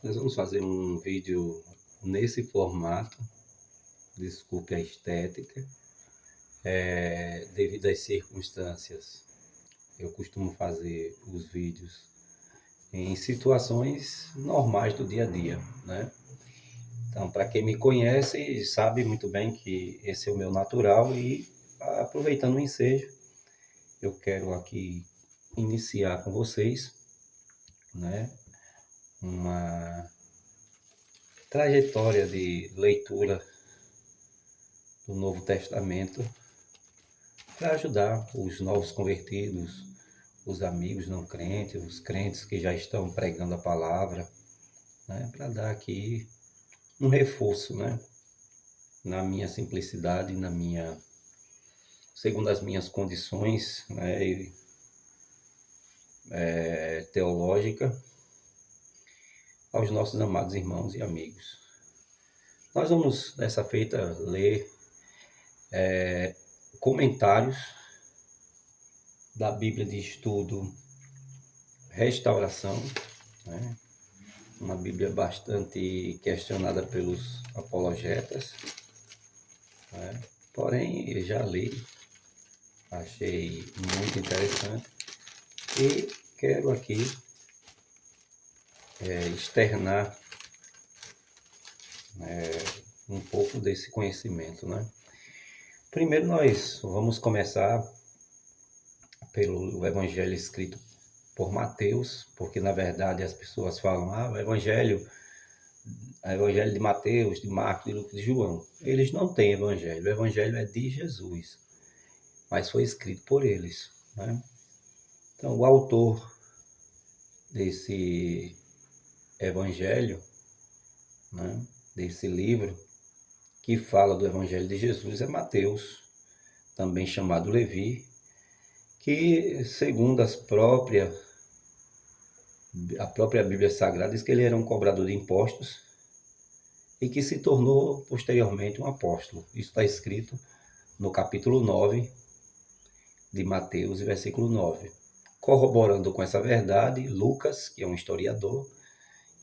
Nós vamos fazer um vídeo nesse formato, desculpe a estética, devido às circunstâncias. Eu costumo fazer os vídeos em situações normais do dia a dia, né? Então, para quem me conhece, sabe muito bem que esse é o meu natural e, aproveitando o ensejo, eu quero aqui iniciar com vocês, né, uma trajetória de leitura do Novo Testamento para ajudar os novos convertidos, os amigos não crentes, os crentes que já estão pregando a palavra, né, para dar aqui um reforço, né, na minha simplicidade, segundo as minhas condições, né, teológica, aos nossos amados irmãos e amigos. Nós vamos, dessa feita, ler comentários da Bíblia de Estudo Restauração, né? Uma Bíblia bastante questionada pelos apologetas, né? Porém, eu já li, achei muito interessante e quero aqui externar um pouco desse conhecimento, né? Primeiro nós vamos começar pelo Evangelho escrito por Mateus, porque na verdade as pessoas falam, o Evangelho de Mateus, de Marcos, de Lucas e de João. Eles não têm Evangelho, o Evangelho é de Jesus, mas foi escrito por eles, né? Então o autor desse Evangelho, né, desse livro, que fala do Evangelho de Jesus é Mateus, também chamado Levi, que segundo a própria Bíblia Sagrada diz que ele era um cobrador de impostos e que se tornou posteriormente um apóstolo. Isso está escrito no capítulo 9 de Mateus, versículo 9. Corroborando com essa verdade, Lucas, que é um historiador,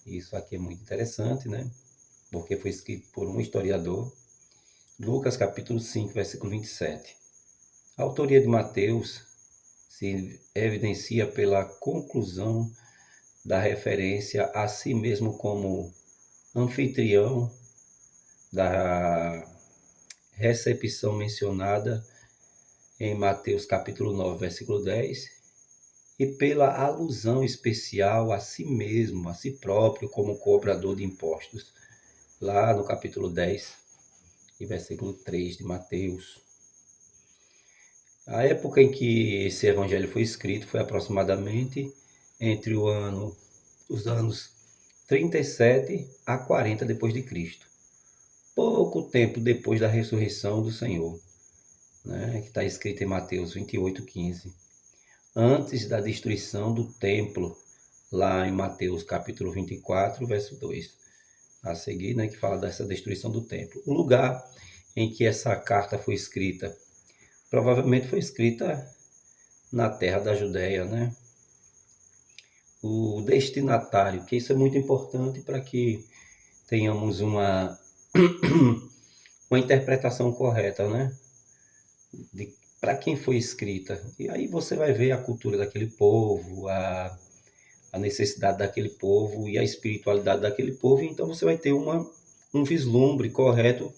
isso aqui é muito interessante, né? Porque foi escrito por um historiador, Lucas capítulo 5, versículo 27. A autoria de Mateus se evidencia pela conclusão da referência a si mesmo como anfitrião da recepção mencionada em Mateus capítulo 9, versículo 10, e pela alusão especial a si mesmo, a si próprio, como cobrador de impostos, lá no capítulo 10 e versículo 3 de Mateus. A época em que esse evangelho foi escrito foi aproximadamente entre os anos 37 a 40 depois de Cristo. Pouco tempo depois da ressurreição do Senhor, né, que está escrito em Mateus 28:15. Antes da destruição do templo, lá em Mateus capítulo 24, verso 2. A seguir, né, que fala dessa destruição do templo. O lugar em que essa carta foi escrita, provavelmente foi escrita na terra da Judéia, né? O destinatário, que isso é muito importante para que tenhamos uma interpretação correta, né? Para quem foi escrita. E aí você vai ver a cultura daquele povo, a necessidade daquele povo e a espiritualidade daquele povo, então você vai ter um vislumbre correto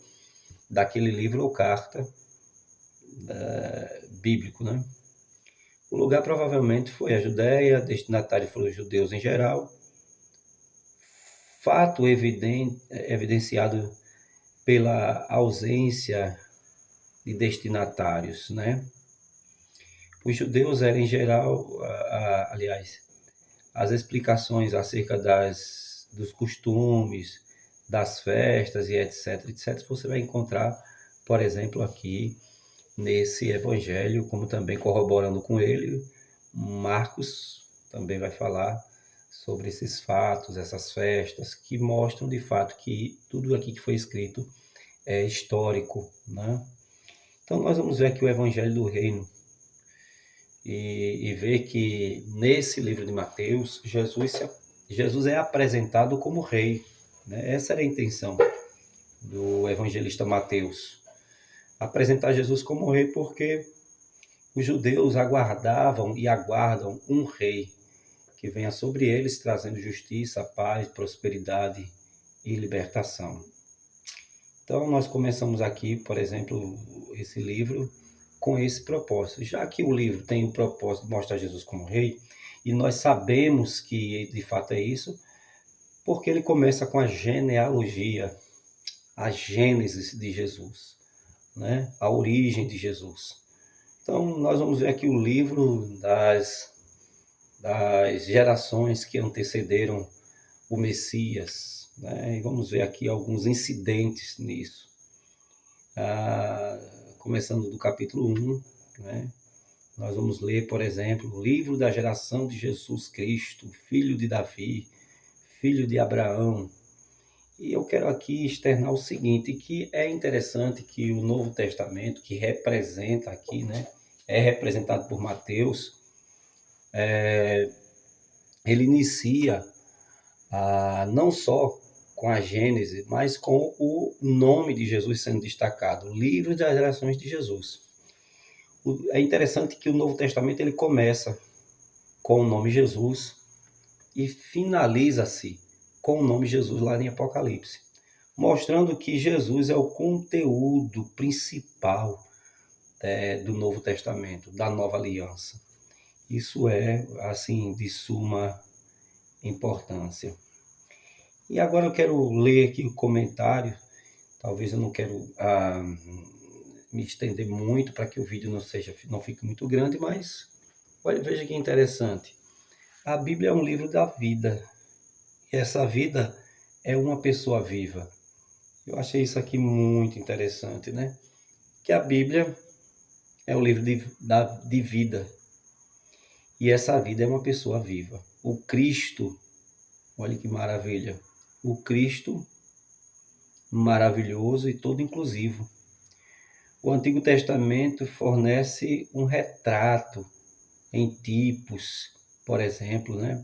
daquele livro ou carta bíblico, né? O lugar provavelmente foi a Judéia, destinatário foram os judeus em geral. Fato evidenciado pela ausência de destinatários, né? Os judeus eram em geral, aliás, as explicações acerca dos costumes, das festas e etc, etc, você vai encontrar, por exemplo, aqui nesse evangelho, como também corroborando com ele, Marcos também vai falar sobre esses fatos, essas festas, que mostram de fato que tudo aqui que foi escrito é histórico, né? Então nós vamos ver aqui o Evangelho do Reino e ver que nesse livro de Mateus, Jesus Jesus é apresentado como rei, né? Essa era a intenção do evangelista Mateus. Apresentar Jesus como rei porque os judeus aguardavam e aguardam um rei que venha sobre eles trazendo justiça, paz, prosperidade e libertação. Então, nós começamos aqui, por exemplo, esse livro com esse propósito. Já que o livro tem o propósito de mostrar Jesus como rei, e nós sabemos que de fato é isso, porque ele começa com a genealogia, a gênese de Jesus, né? A origem de Jesus. Então, nós vamos ver aqui o livro das gerações que antecederam o Messias, né? E vamos ver aqui alguns incidentes nisso. Começando do capítulo 1, né? Nós vamos ler, por exemplo, o livro da geração de Jesus Cristo, filho de Davi, filho de Abraão. E eu quero aqui externar o seguinte, que é interessante que o Novo Testamento, que representa aqui, né, é representado por Mateus, ele inicia não só com a Gênese, mas com o nome de Jesus sendo destacado, o livro das gerações de Jesus. É interessante que o Novo Testamento ele começa com o nome Jesus e finaliza-se com o nome Jesus lá em Apocalipse, mostrando que Jesus é o conteúdo principal do Novo Testamento, da Nova Aliança. Isso é, assim, de suma importância. E agora eu quero ler aqui o comentário. Talvez eu não quero me estender muito para que o vídeo não fique muito grande, mas olha, veja que interessante. A Bíblia é um livro da vida. E essa vida é uma pessoa viva. Eu achei isso aqui muito interessante, né? Que a Bíblia é um livro de vida. E essa vida é uma pessoa viva. O Cristo, olha que maravilha. O Cristo maravilhoso e todo inclusivo. O Antigo Testamento fornece um retrato em tipos, por exemplo, né?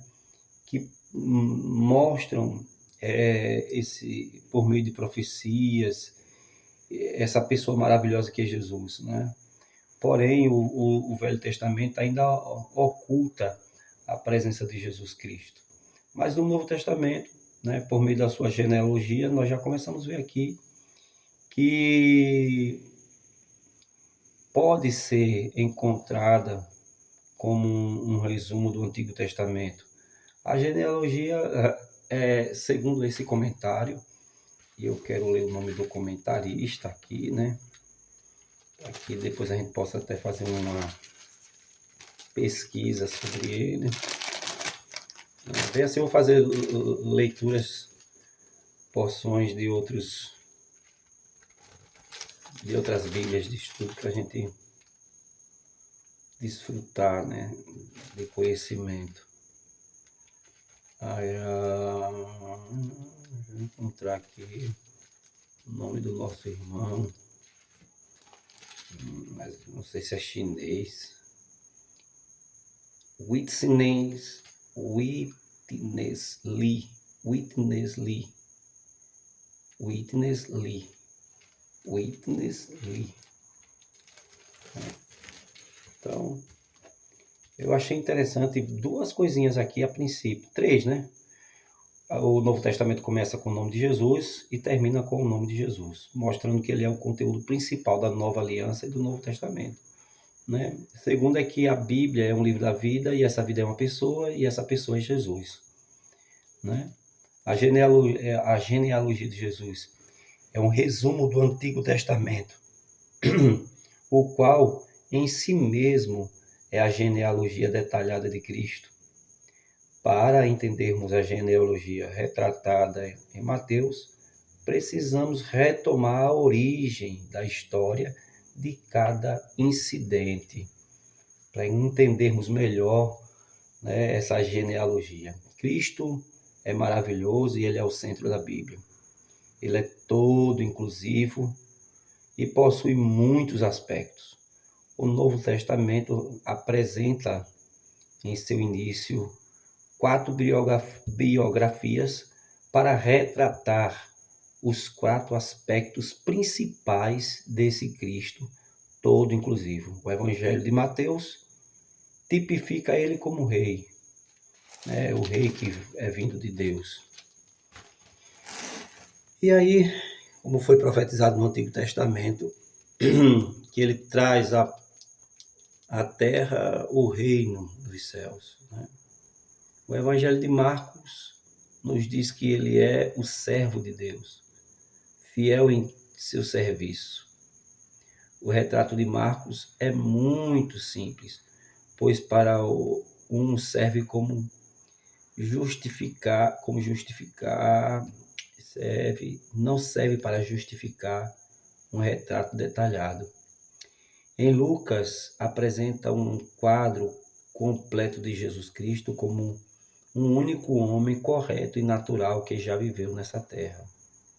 Que mostram por meio de profecias, essa pessoa maravilhosa que é Jesus, né? Porém, o Velho Testamento ainda oculta a presença de Jesus Cristo. Mas no Novo Testamento, né, por meio da sua genealogia, nós já começamos a ver aqui que pode ser encontrada como um resumo do Antigo Testamento. A genealogia, segundo esse comentário, e eu quero ler o nome do comentarista aqui, né? Aqui depois a gente possa até fazer uma pesquisa sobre ele. Bem assim, eu vou fazer leituras, porções de outras bíblias de estudo para a gente desfrutar, né, de conhecimento. Vou encontrar aqui o nome do nosso irmão, mas não sei se é chinês. Witness Lee. Então, eu achei interessante duas coisinhas aqui a princípio. Três, né? O Novo Testamento começa com o nome de Jesus e termina com o nome de Jesus, mostrando que ele é o conteúdo principal da Nova Aliança e do Novo Testamento, né? Segundo é que a Bíblia é um livro da vida e essa vida é uma pessoa e essa pessoa é Jesus, né? A genealogia de Jesus é um resumo do Antigo Testamento, o qual em si mesmo é a genealogia detalhada de Cristo. Para entendermos a genealogia retratada em Mateus, precisamos retomar a origem da história de cada incidente, para entendermos melhor, né, essa genealogia. Cristo é maravilhoso e ele é o centro da Bíblia. Ele é todo inclusivo e possui muitos aspectos. O Novo Testamento apresenta em seu início 4 biografias para retratar os 4 aspectos principais desse Cristo todo inclusivo. O Evangelho de Mateus tipifica ele como rei, né? O rei que é vindo de Deus. E aí, como foi profetizado no Antigo Testamento, que ele traz à terra o reino dos céus, né? O Evangelho de Marcos nos diz que ele é o servo de Deus, fiel em seu serviço. O retrato de Marcos é muito simples, pois para um serve não serve para justificar um retrato detalhado. Em Lucas, apresenta um quadro completo de Jesus Cristo como um único homem correto e natural que já viveu nessa terra.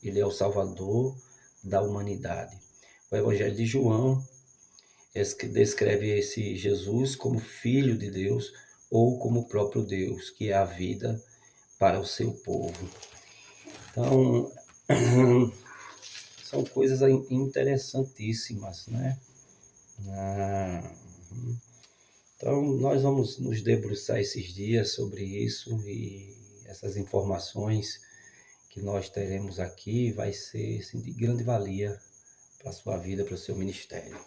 Ele é o Salvador da humanidade. O Evangelho de João descreve esse Jesus como Filho de Deus ou como o próprio Deus, que é a vida para o seu povo. Então, são coisas interessantíssimas, né? Então, nós vamos nos debruçar esses dias sobre isso e essas informações que nós teremos aqui vai ser assim, de grande valia para a sua vida, para o seu ministério.